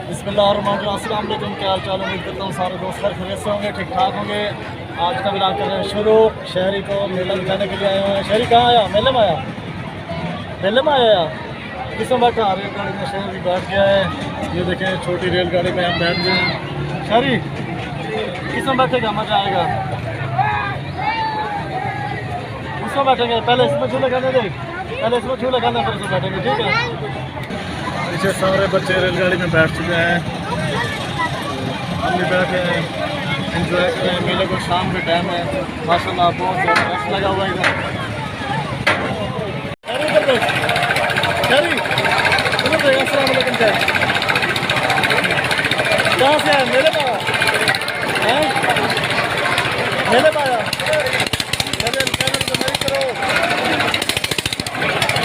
बिस्मिल्लाहिर्रहमानिर्रहीम, अस्सलाम वालेकुम। क्या हाल चाल? उम्मीद करता हूँ सारे दोस्त खैर खैरियत से होंगे, ठीक ठाक होंगे। आज का व्लॉग कर रहे हैं शुरू। शहरी को मेला दिखाने के लिए आए हुए हैं। शहरी कहाँ आया? मेले में आया? मेले में आया? किसमें बैठा? रेलगाड़ी में शहरी बैठ गया है। ये देखें, छोटी रेलगाड़ी में हम बैठ गए हैं। शहरी किसमें बैठेगा? मजा आएगा। किसमें बैठेंगे? पहले इसमें झूले खाने दे, पहले इसमें झूले खाने फिर इसमें बैठेंगे, ठीक है? पीछे सारे बच्चे रेलगाड़ी में बैठ चुके हैं, हम भी बैठे हैं, एंजॉय कर रहे हैं मेले को। शाम के टाइम है, माशाल्लाह बहुत ज़्यादा रश लगा हुआ है इधर। अस्सलाम वालेकुम। कहाँ से आए? मेले में आया? मेले में आया? कैमरे को नहीं करो।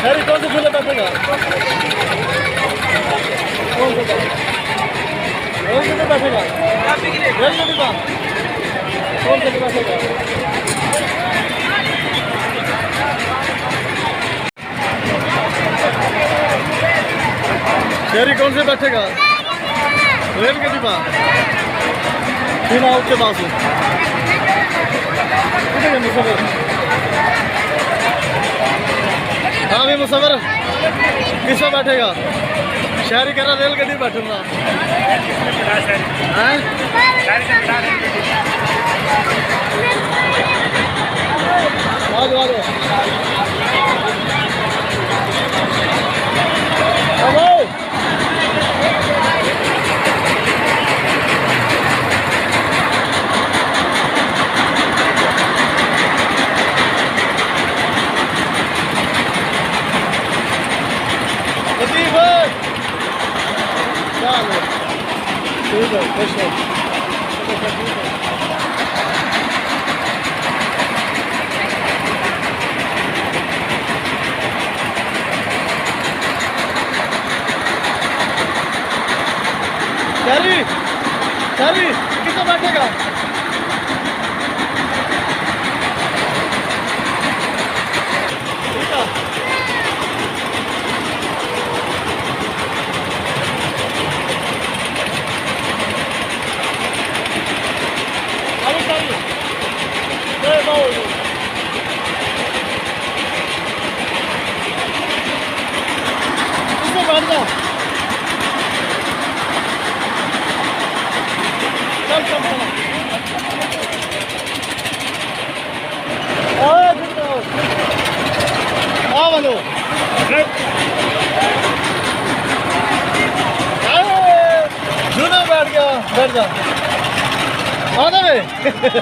शहरी कौन से झूले बैठेगा? कौन से बैठेगा? रेलगाड़ी का कौन से बैठेगा? शहरी कौन से बैठेगा? रेलगाड़ी का बिना उसके पास मुसफर। हाँ भी मुसफर किसमें बैठेगा? शहरी कह रहा रेलगाड़ी बैठूंगा। ठीक है, खुश हो। शहरी किसमें बैठेगा? जूना बैठ गया, बैठ जा। आना में बैठे।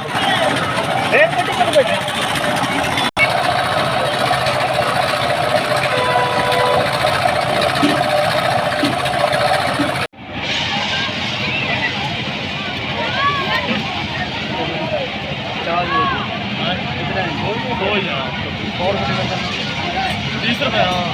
और 30 रुपये। हाँ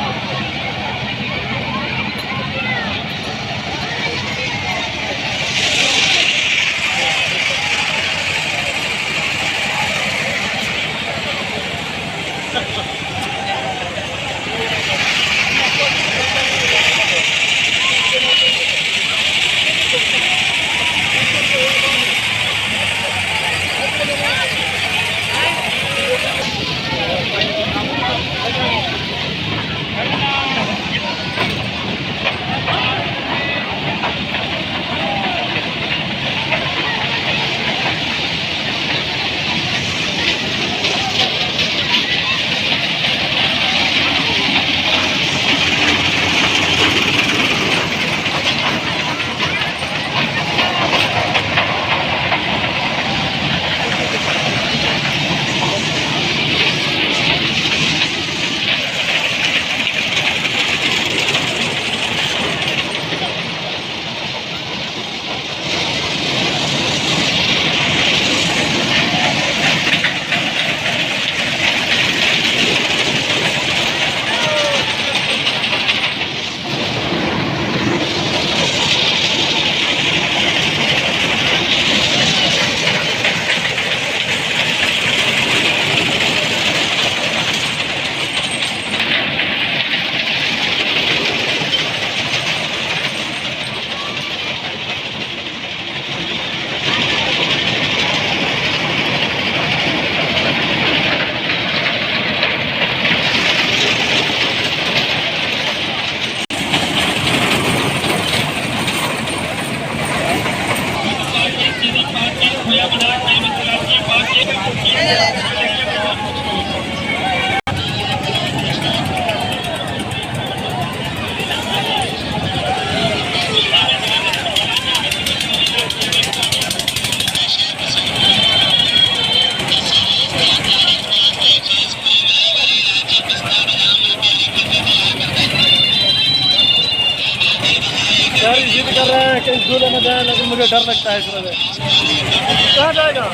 जिद कर रहे हैं कि इस झूले में जाए, लेकिन मुझे डर लगता है इस वजह से। कहाँ जाएगा?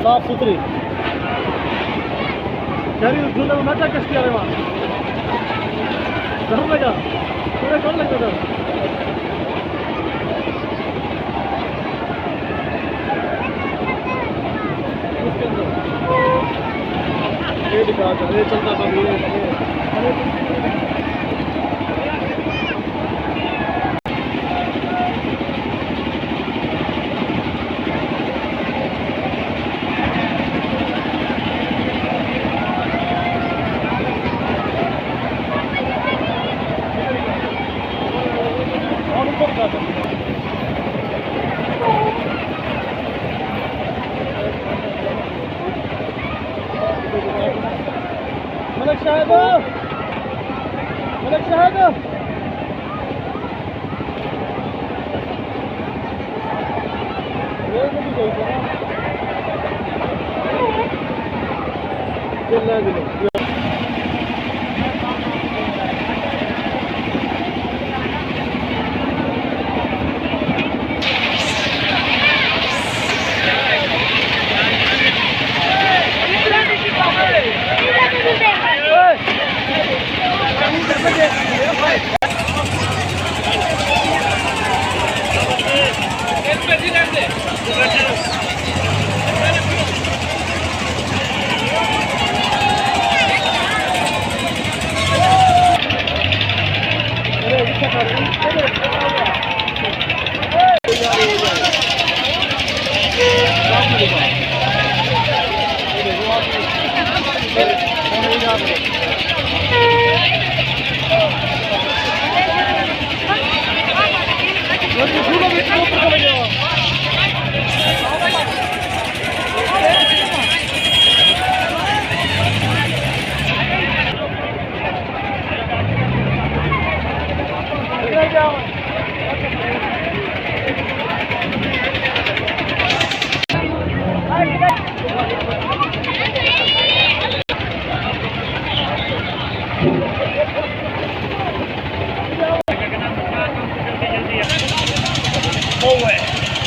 साफ सुथरी शहरी झूले में मजा कश्ती आ रहे वहाँ डर लगा पूरे कौन लगता था उसके अंदर ये दिखा था ये चलता था ये मलिक साहब मलिक साहब ये मुझे चाहिए ना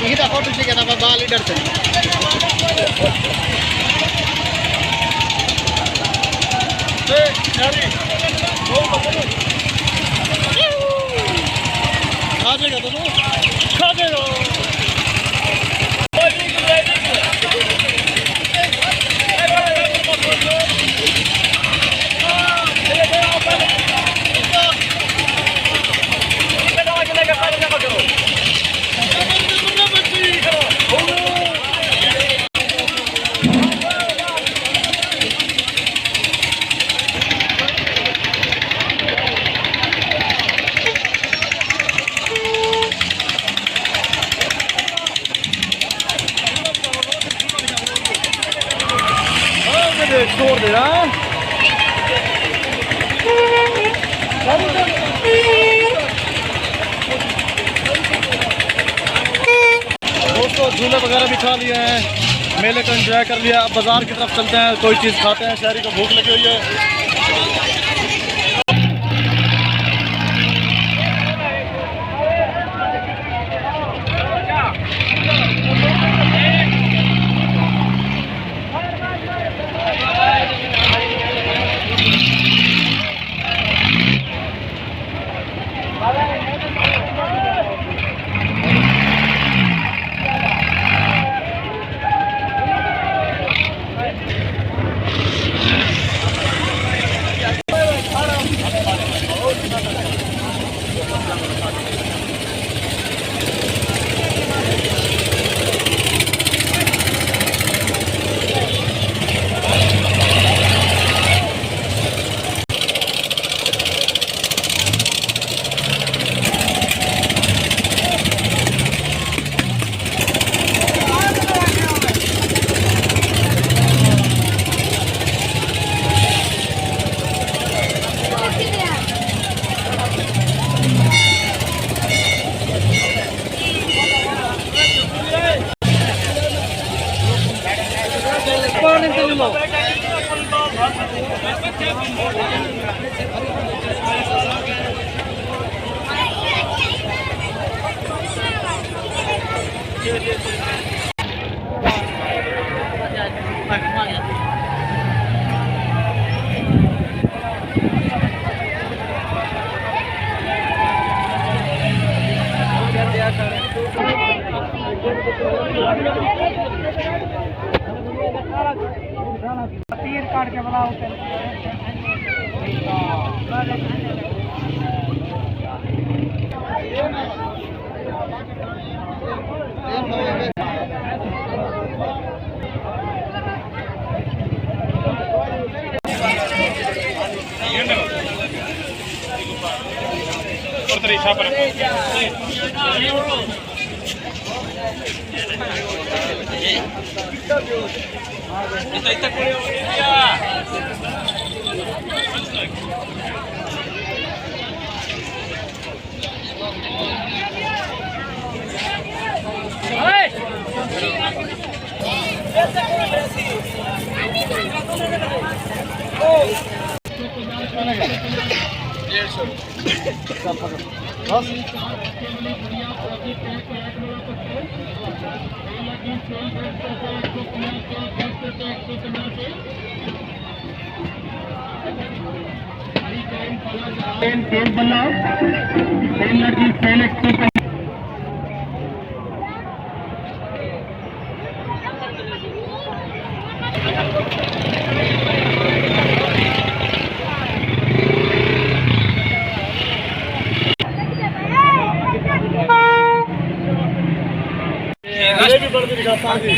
kita foto sih kata Bapak leader tuh. Nyari. खा जाएगा तो खा जाएगा तोड़ दे रहा है। दोस्तों झूले वगैरह भी खा लिए हैं, मेले को एंजॉय कर लिया। अब बाजार की तरफ चलते हैं, कोई चीज़ खाते हैं, शहरी को भूख लगी हुई है। तीर काट के बनाओ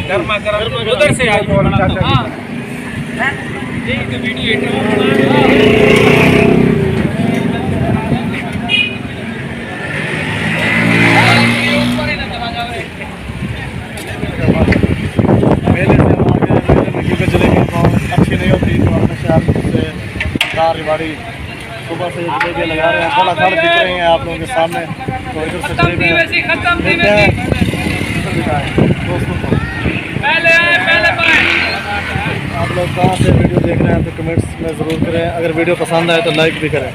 गर्मा गर्म उधर से आई हाँ अच्छी नहीं होती तो अपने शहर से कार रिवाड़ी सुबह से जलेबियाँ लगा रहे हैं, खड़ा खड़ दिख रहे हैं आप लोगों के सामने। तो इधर से जलेबियाँ दोस्तों को आप लोग कहाँ से वीडियो देख रहे हैं तो कमेंट्स में ज़रूर करें। अगर वीडियो पसंद आए तो लाइक भी करें।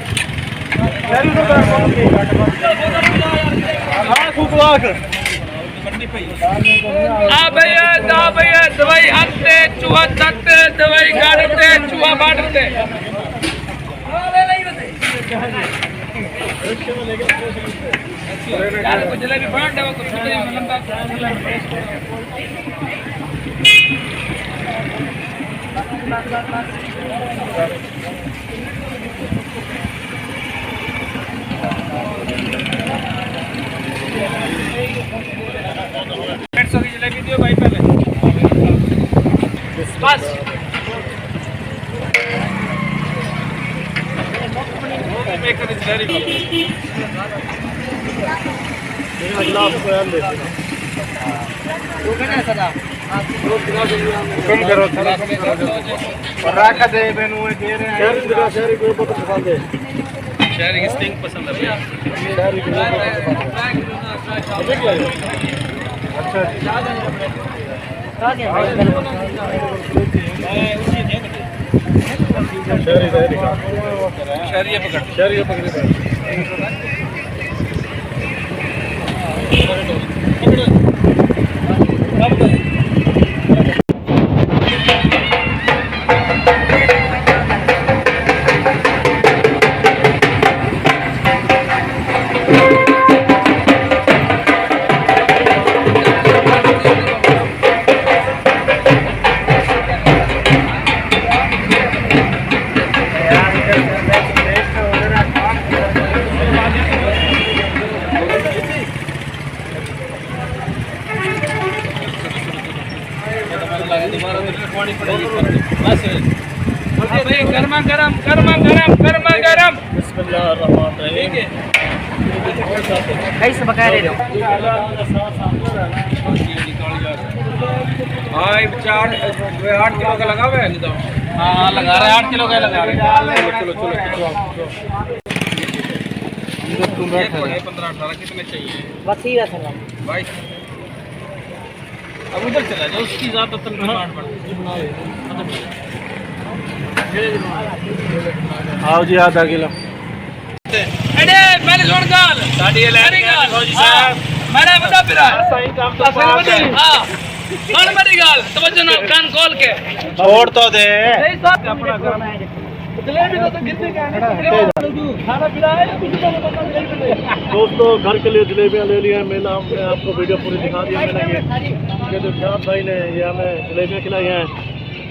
भैया दवाई हंसते चूहा तकते दवाई गाड़ते चूहा बांटते जलेबी बांट जलेबी दियो भाई पहले बस गिलास कम करो और राखा दे बेनू दे रहे हैं शहरी को बहुत पसंद है शहरी की स्टिंग पसंद है भैया शहरी को अच्छा शहरी पकड़ शहरी पकड़े गर्मा गरम गर्मा गरम गर्मा गरम बिस्मिल्लाहिर्रहमानिर्रहीम कैसे पका रहे हो? हाँ 8 किलो का लगा हुआ है हाँ लगा रहे 8 किलो का लगा रहे चलो चलो चलो 15-18 कितने चाहिए बस ही रहा था भाई अब उधर चला जाओ उसकी ज़्यादातर डिमांड बढ़ती आओ जी आधा किलो अरे पहले सुन गाल साडी ले फौजी साहब मेरा बड़ा पिरा सही काम तो हां सुन मेरी गाल तवज्जो ना कान खोल के छोड़ तो दे अपना गरम जलेबी तो कितने का है खाना पीना है कुछ तो दोस्तों घर के लिए जलेबियाँ ले लिया मेला हमने आपको वीडियो पूरी दिखा दिया मैंने ये जो शाह भाई ने ये हमें जलेबियाँ खिलाई हैं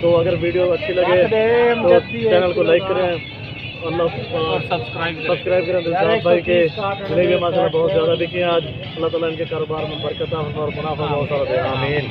तो अगर वीडियो अच्छी लगे तो चैनल को लाइक करें और सब्सक्राइब करें दिलशाद भाई के जलेबियाँ माशाल्लाह बहुत ज़्यादा बिकी हैं आज अल्लाह ताला इनके कारोबार में बरकत और मुनाफा बहुत सारा दे आमीन।